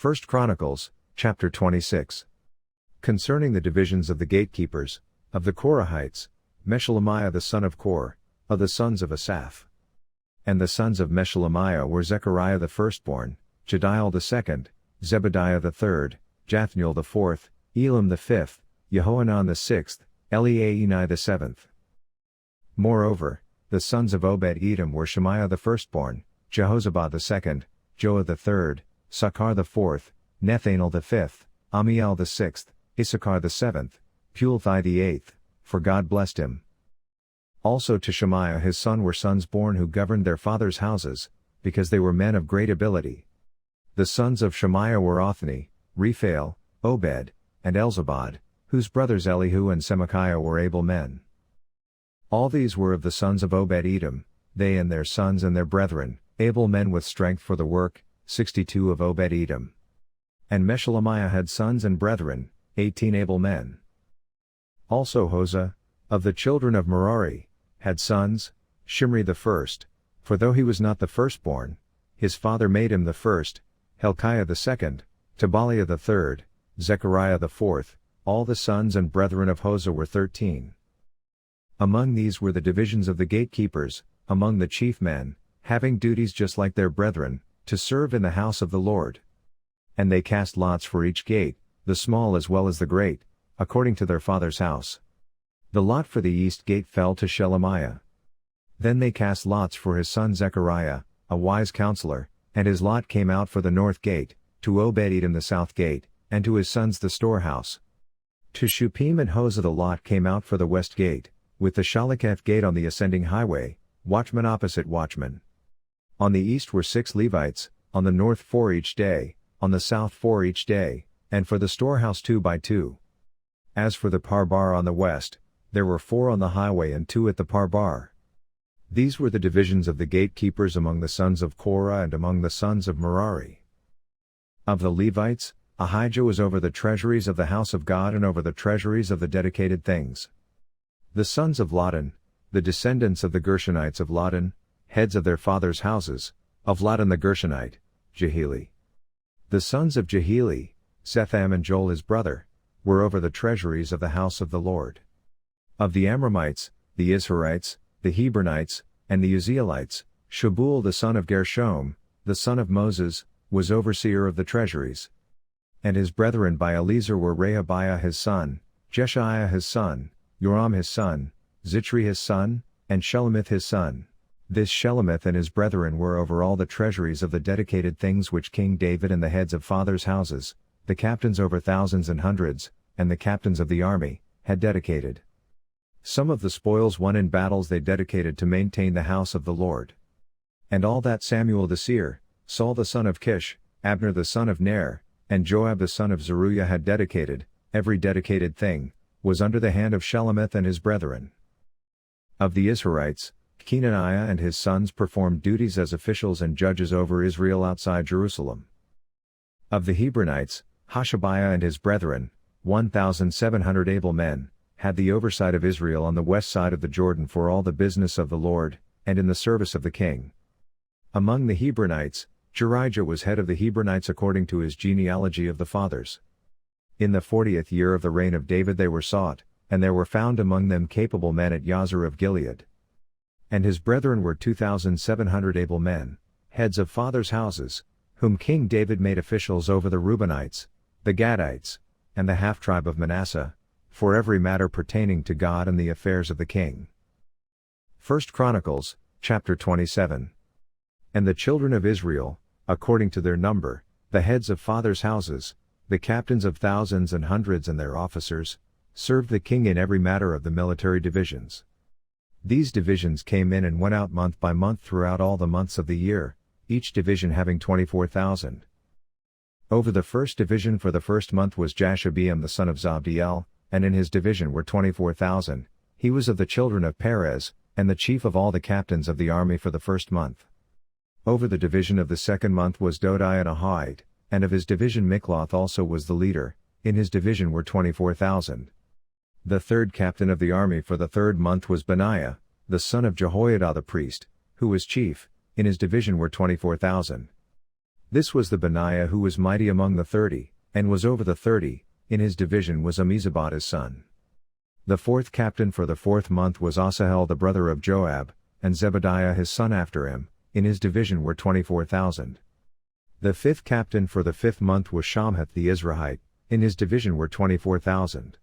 1 Chronicles, chapter 26. Concerning the divisions of the gatekeepers, of the Korahites, Meshelemiah the son of Kor, of the sons of Asaph. And the sons of Meshelemiah were Zechariah the firstborn, Jediael the second, Zebediah the third, Jathniel the fourth, Elam the fifth, Jehohanan the sixth, Eliaenai the seventh. Moreover, the sons of Obed-Edom were Shemaiah the firstborn, Jehozabad the second, Joah the third, Sakkar the fourth, Nethanel the fifth, Amiel the sixth, Issachar the seventh, Pulthai the eighth, for God blessed him. Also to Shemaiah his son were sons born who governed their fathers' houses, because they were men of great ability. The sons of Shemaiah were Othni, Rephael, Obed, and Elzabad, whose brothers Elihu and Semachiah were able men. All these were of the sons of Obed-Edom, they and their sons and their brethren, able men with strength for the work, 62 of Obed-Edom. And Meshelemiah had sons and brethren, 18 able men. Also Hosea, of the children of Merari, had sons, Shimri the first, for though he was not the firstborn, his father made him the first, Helkiah the second, Tabaliah the third, Zechariah the fourth, all the sons and brethren of Hosea were 13. Among these were the divisions of the gatekeepers, among the chief men, having duties just like their brethren, to serve in the house of the Lord. And they cast lots for each gate, the small as well as the great, according to their father's house. The lot for the east gate fell to Shelemiah. Then they cast lots for his son Zechariah, a wise counselor, and his lot came out for the north gate, to Obed-Edom the south gate, and to his sons the storehouse. To Shuppim and Hosea the lot came out for the west gate, with the Shaleketh gate on the ascending highway, watchman opposite watchman. On the east were 6 Levites, on the north 4 each day, on the south 4 each day, and for the storehouse 2 by 2. As for the parbar on the west, there were 4 on the highway and 2 at the parbar. These were the divisions of the gatekeepers among the sons of Korah and among the sons of Merari. Of the Levites, Ahijah was over the treasuries of the house of God and over the treasuries of the dedicated things. The sons of Lotan, the descendants of the Gershonites of Lotan, heads of their fathers' houses, of Lotan the Gershonite, Jehieli. The sons of Jehieli, Zetham and Joel his brother, were over the treasuries of the house of the Lord. Of the Amramites, the Izharites, the Hebronites, and the Uzzielites, Shabuel the son of Gershom, the son of Moses, was overseer of the treasuries. And his brethren by Eliezer were Rehabiah his son, Jeshaiah his son, Joram his son, Zichri his son, and Shelomith his son. This Shelomith and his brethren were over all the treasuries of the dedicated things which King David and the heads of fathers' houses, the captains over thousands and hundreds, and the captains of the army, had dedicated. Some of the spoils won in battles they dedicated to maintain the house of the Lord. And all that Samuel the seer, Saul the son of Kish, Abner the son of Ner, and Joab the son of Zeruiah had dedicated, every dedicated thing, was under the hand of Shelomith and his brethren. Of the Israelites, Kenaniah and his sons performed duties as officials and judges over Israel outside Jerusalem. Of the Hebronites, Hashabiah and his brethren, 1,700 able men, had the oversight of Israel on the west side of the Jordan for all the business of the Lord, and in the service of the king. Among the Hebronites, Jerijah was head of the Hebronites according to his genealogy of the fathers. In the 40th year of the reign of David they were sought, and there were found among them capable men at Yazer of Gilead. And his brethren were 2,700 able men, heads of fathers' houses, whom King David made officials over the Reubenites, the Gadites, and the half-tribe of Manasseh, for every matter pertaining to God and the affairs of the king. 1 Chronicles, chapter 27. And the children of Israel, according to their number, the heads of fathers' houses, the captains of thousands and hundreds and their officers, served the king in every matter of the military divisions. These divisions came in and went out month by month throughout all the months of the year, each division having 24,000. Over the first division for the first month was Jashobeam the son of Zabdiel, and in his division were 24,000, he was of the children of Perez, and the chief of all the captains of the army for the first month. Over the division of the second month was Dodai and Ahite, and of his division Mikloth also was the leader, in his division were 24,000. The third captain of the army for the third month was Benaiah, the son of Jehoiada the priest, who was chief, in his division were 24,000. This was the Benaiah who was mighty among the 30, and was over the 30, in his division was Ammizabad his son. The fourth captain for the 4th month was Asahel the brother of Joab, and Zebadiah his son after him, in his division were 24,000. The 5th captain for the 5th month was Shamhath the Izrahite, in his division were 24,000.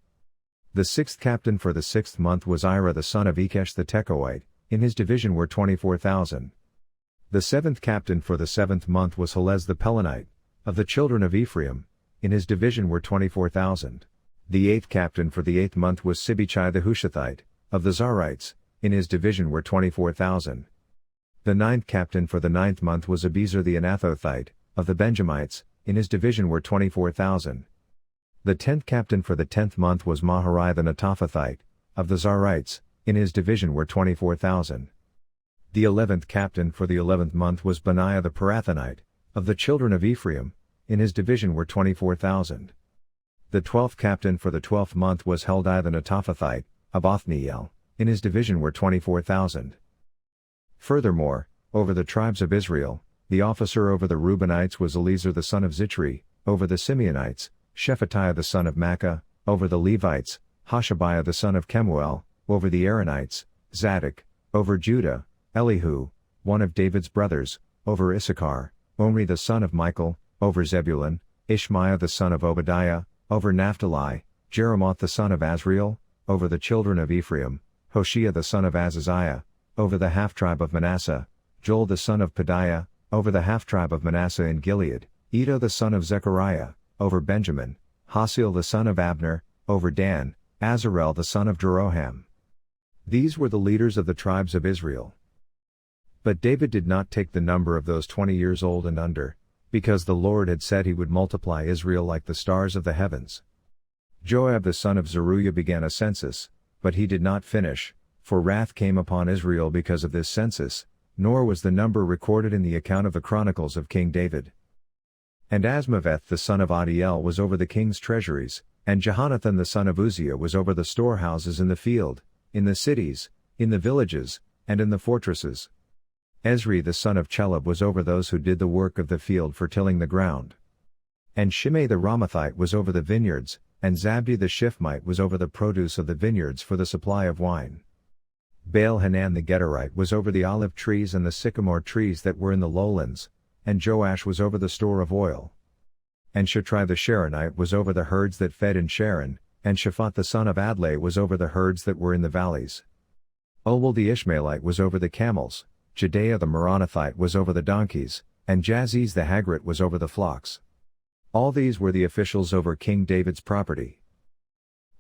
The 6th captain for the 6th month was Ira the son of Ikesh the Tekoite, in his division were 24,000. The 7th captain for the 7th month was Helez the Pelonite, of the children of Ephraim, in his division were 24,000. The 8th captain for the 8th month was Sibbechai the Hushathite, of the Zarites, in his division were 24,000. The 9th captain for the 9th month was Abiezer the Anathothite, of the Benjamites, in his division were 24,000. The 10th captain for the 10th month was Maharai the Netophathite, of the Zarites, in his division were 24,000. The 11th captain for the 11th month was Benaiah the Pirathonite, of the children of Ephraim, in his division were 24,000. The 12th captain for the 12th month was Heldai the Netophathite, of Othniel, in his division were 24,000. Furthermore, over the tribes of Israel, the officer over the Reubenites was Eliezer the son of Zitri, over the Simeonites, Shephatiah the son of Makkah, over the Levites, Hashabiah the son of Kemuel, over the Aaronites, Zadok, over Judah, Elihu, one of David's brothers, over Issachar, Omri the son of Michael, over Zebulun, Ishmaiah the son of Obadiah, over Naphtali, Jeremoth the son of Azriel, over the children of Ephraim, Hoshea the son of Azaziah, over the half-tribe of Manasseh, Joel the son of Pedaiah, over the half-tribe of Manasseh in Gilead, Iddo the son of Zechariah, over Benjamin, Hasil the son of Abner, over Dan, Azarel the son of Jeroham. These were the leaders of the tribes of Israel. But David did not take the number of those 20 years old and under, because the Lord had said he would multiply Israel like the stars of the heavens. Joab the son of Zeruiah began a census, but he did not finish, for wrath came upon Israel because of this census, nor was the number recorded in the account of the Chronicles of King David. And Asmaveth the son of Adiel was over the king's treasuries, and Jehonathan the son of Uzziah was over the storehouses in the field, in the cities, in the villages, and in the fortresses. Ezri the son of Chelub was over those who did the work of the field for tilling the ground. And Shimei the Ramathite was over the vineyards, and Zabdi the Shifmite was over the produce of the vineyards for the supply of wine. Baal-Hanan the Gederite was over the olive trees and the sycamore trees that were in the lowlands, and Joash was over the store of oil. And Shatrai the Sharonite was over the herds that fed in Sharon, and Shaphat the son of Adlai was over the herds that were in the valleys. Obal the Ishmaelite was over the camels, Jehdeiah the Meronothite was over the donkeys, and Jaziz the Hagrite was over the flocks. All these were the officials over King David's property.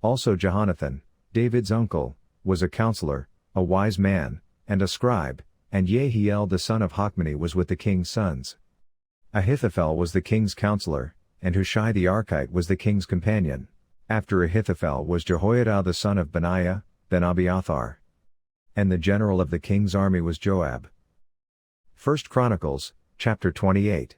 Also Jehonathan, David's uncle, was a counselor, a wise man, and a scribe, and Yehiel the son of Hachmoni was with the king's sons. Ahithophel was the king's counselor, and Hushai the Archite was the king's companion. After Ahithophel was Jehoiada the son of Benaiah, then Abiathar. And the general of the king's army was Joab. 1 Chronicles, chapter 28.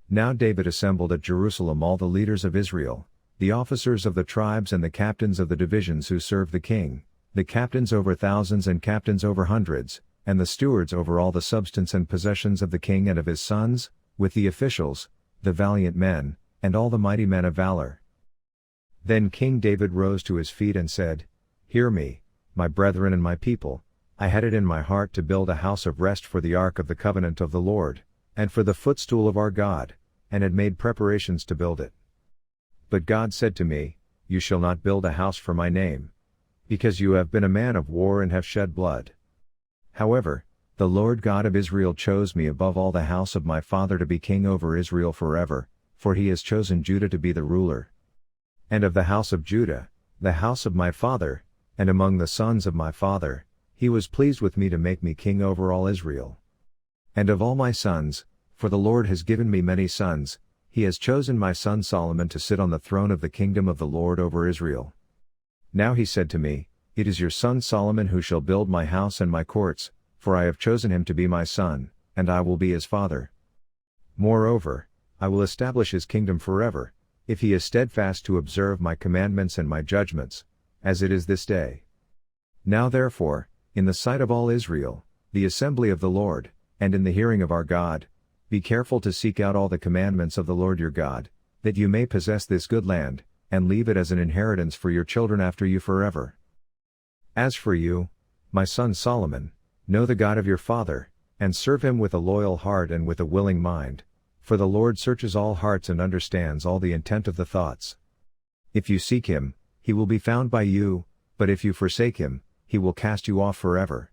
Now David assembled at Jerusalem all the leaders of Israel, the officers of the tribes and the captains of the divisions who served the king, the captains over thousands and captains over hundreds, and the stewards over all the substance and possessions of the king and of his sons, with the officials, the valiant men, and all the mighty men of valor. Then King David rose to his feet and said, Hear me, my brethren and my people, I had it in my heart to build a house of rest for the ark of the covenant of the Lord, and for the footstool of our God, and had made preparations to build it. But God said to me, You shall not build a house for my name, because you have been a man of war and have shed blood. However, the Lord God of Israel chose me above all the house of my father to be king over Israel forever, for he has chosen Judah to be the ruler. And of the house of Judah, the house of my father, and among the sons of my father, he was pleased with me to make me king over all Israel. And of all my sons, for the Lord has given me many sons, he has chosen my son Solomon to sit on the throne of the kingdom of the Lord over Israel. Now he said to me, It is your son Solomon who shall build my house and my courts, for I have chosen him to be my son, and I will be his father. Moreover, I will establish his kingdom forever, if he is steadfast to observe my commandments and my judgments, as it is this day. Now therefore, in the sight of all Israel, the assembly of the Lord, and in the hearing of our God, Be careful to seek out all the commandments of the Lord your God, that you may possess this good land, and leave it as an inheritance for your children after you forever. As for you, my son Solomon, know the God of your father, and serve him with a loyal heart and with a willing mind, for the Lord searches all hearts and understands all the intent of the thoughts. If you seek him, he will be found by you, but if you forsake him, he will cast you off forever.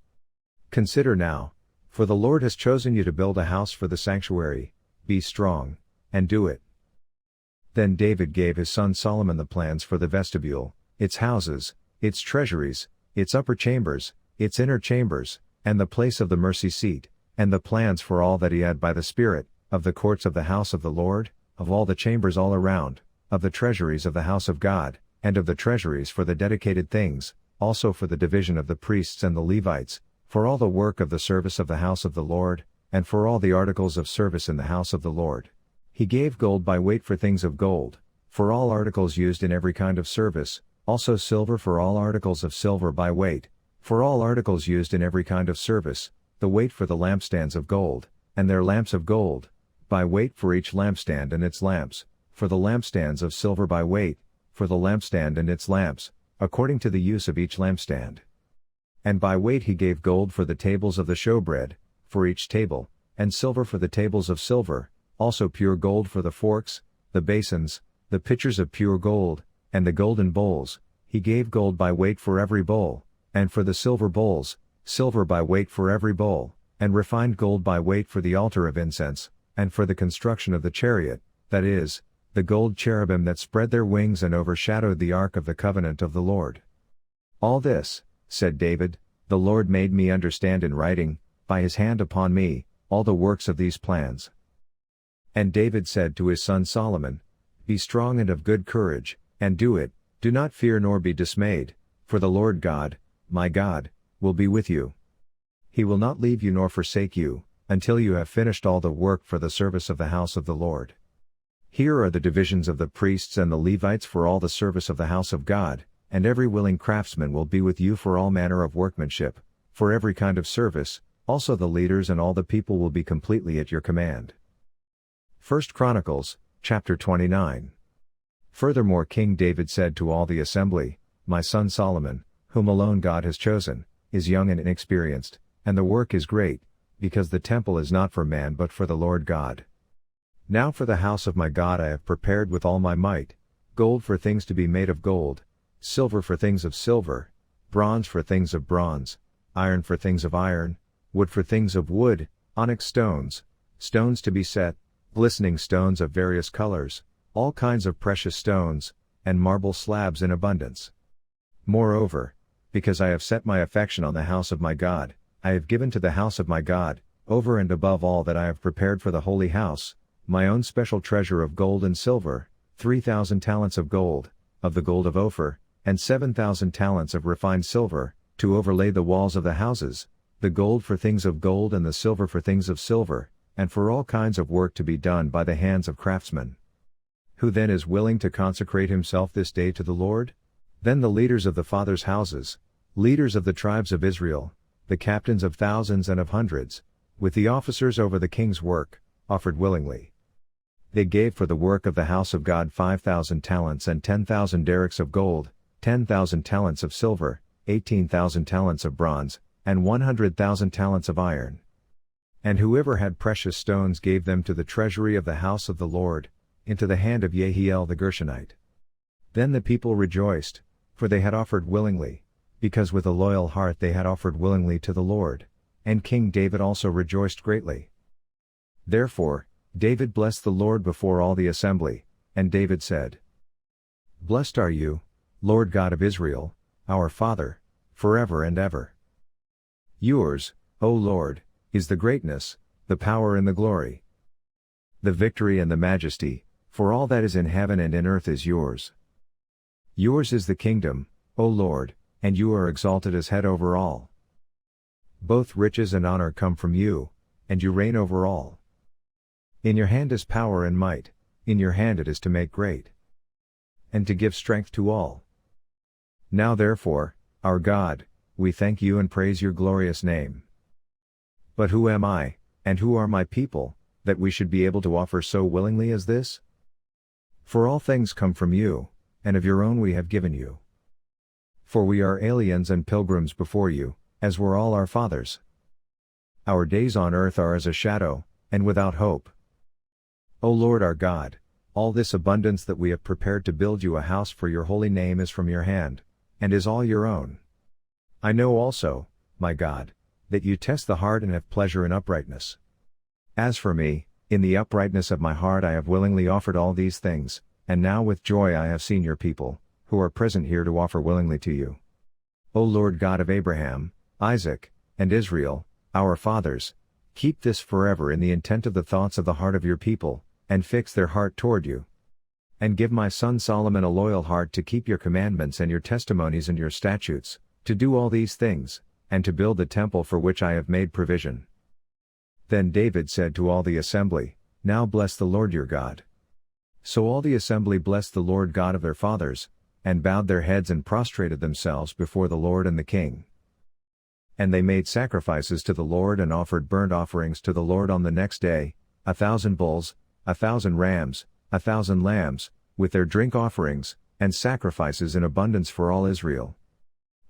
Consider now, for the Lord has chosen you to build a house for the sanctuary. Be strong, and do it. Then David gave his son Solomon the plans for the vestibule, its houses, its treasuries, its upper chambers, its inner chambers, and the place of the mercy seat, and the plans for all that he had by the Spirit, of the courts of the house of the Lord, of all the chambers all around, of the treasuries of the house of God, and of the treasuries for the dedicated things, also for the division of the priests and the Levites, for all the work of the service of the house of the Lord, and for all the articles of service in the house of the Lord. He gave gold by weight for things of gold, for all articles used in every kind of service, also silver for all articles of silver by weight, for all articles used in every kind of service, the weight for the lampstands of gold, and their lamps of gold, by weight for each lampstand and its lamps, for the lampstands of silver by weight, for the lampstand and its lamps, according to the use of each lampstand. And by weight he gave gold for the tables of the showbread, for each table, and silver for the tables of silver, also pure gold for the forks, the basins, the pitchers of pure gold, and the golden bowls. He gave gold by weight for every bowl, and for the silver bowls, silver by weight for every bowl, and refined gold by weight for the altar of incense, and for the construction of the chariot, that is, the gold cherubim that spread their wings and overshadowed the ark of the covenant of the Lord. All this, said David, the Lord made me understand in writing, by his hand upon me, all the works of these plans. And David said to his son Solomon, Be strong and of good courage, and do it, do not fear nor be dismayed, for the Lord God, my God, will be with you. He will not leave you nor forsake you, until you have finished all the work for the service of the house of the Lord. Here are the divisions of the priests and the Levites for all the service of the house of God, and every willing craftsman will be with you for all manner of workmanship, for every kind of service, also the leaders and all the people will be completely at your command. 1 Chronicles, chapter 29. Furthermore King David said to all the assembly, My son Solomon, whom alone God has chosen, is young and inexperienced, and the work is great, because the temple is not for man but for the Lord God. Now for the house of my God I have prepared with all my might, gold for things to be made of gold, silver for things of silver, bronze for things of bronze, iron for things of iron, wood for things of wood, onyx stones, stones to be set, glistening stones of various colors, all kinds of precious stones, and marble slabs in abundance. Moreover, because I have set my affection on the house of my God, I have given to the house of my God, over and above all that I have prepared for the holy house, my own special treasure of gold and silver, 3,000 talents of gold, of the gold of Ophir, and 7,000 talents of refined silver, to overlay the walls of the houses, the gold for things of gold and the silver for things of silver, and for all kinds of work to be done by the hands of craftsmen. Who then is willing to consecrate himself this day to the Lord? Then the leaders of the fathers' houses, leaders of the tribes of Israel, the captains of thousands and of hundreds, with the officers over the king's work, offered willingly. They gave for the work of the house of God 5,000 talents and 10,000 derricks of gold, 10,000 talents of silver, 18,000 talents of bronze, and 100,000 talents of iron. And whoever had precious stones gave them to the treasury of the house of the Lord, into the hand of Jehiel the Gershonite. Then the people rejoiced, for they had offered willingly, because with a loyal heart they had offered willingly to the Lord, and King David also rejoiced greatly. Therefore, David blessed the Lord before all the assembly, and David said, Blessed are you, Lord God of Israel, our Father, forever and ever. Yours, O Lord, is the greatness, the power and the glory. The victory and the majesty, for all that is in heaven and in earth is yours. Yours is the kingdom, O Lord, and you are exalted as head over all. Both riches and honor come from you, and you reign over all. In your hand is power and might, in your hand it is to make great, and to give strength to all. Now therefore, our God, we thank you and praise your glorious name. But who am I, and who are my people, that we should be able to offer so willingly as this? For all things come from you, and of your own we have given you. For we are aliens and pilgrims before you, as were all our fathers. Our days on earth are as a shadow, and without hope. O Lord our God, all this abundance that we have prepared to build you a house for your holy name is from your hand, and is all your own. I know also, my God, that you test the heart and have pleasure in uprightness. As for me, in the uprightness of my heart I have willingly offered all these things, and now with joy I have seen your people, who are present here to offer willingly to you. O Lord God of Abraham, Isaac, and Israel, our fathers, keep this forever in the intent of the thoughts of the heart of your people, and fix their heart toward you. And give my son Solomon a loyal heart to keep your commandments and your testimonies and your statutes, to do all these things, and to build the temple for which I have made provision. Then David said to all the assembly, Now bless the Lord your God. So all the assembly blessed the Lord God of their fathers, and bowed their heads and prostrated themselves before the Lord and the king. And they made sacrifices to the Lord and offered burnt offerings to the Lord on the next day, 1,000 bulls, 1,000 rams, 1,000 lambs, with their drink offerings, and sacrifices in abundance for all Israel.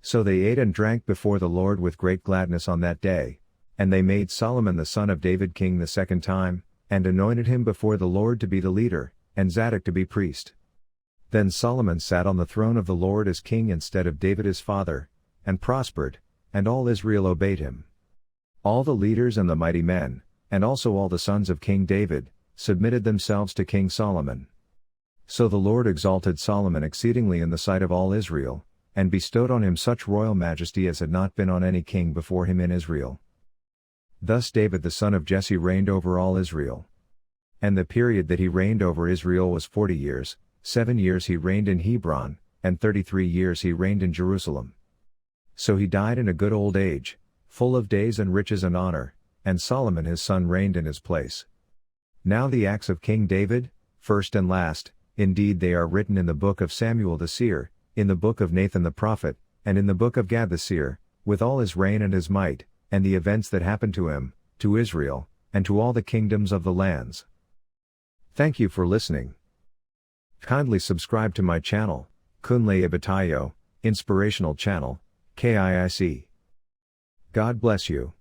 So they ate and drank before the Lord with great gladness on that day, and they made Solomon the son of David king the second time, and anointed him before the Lord to be the leader, and Zadok to be priest. Then Solomon sat on the throne of the Lord as king instead of David his father, and prospered, and all Israel obeyed him. All the leaders and the mighty men, and also all the sons of King David, submitted themselves to King Solomon. So the Lord exalted Solomon exceedingly in the sight of all Israel, and bestowed on him such royal majesty as had not been on any king before him in Israel. Thus David the son of Jesse reigned over all Israel. And the period that he reigned over Israel was 40 years, 7 years he reigned in Hebron, and 33 years he reigned in Jerusalem. So he died in a good old age, full of days and riches and honor, and Solomon his son reigned in his place. Now the acts of King David, first and last, indeed they are written in the book of Samuel the seer, in the book of Nathan the prophet, and in the book of Gad the seer, with all his reign and his might, and the events that happened to him, to Israel, and to all the kingdoms of the lands. Thank you for listening. Kindly subscribe to my channel, KIIC Inspirational Channel, KIIC. God bless you.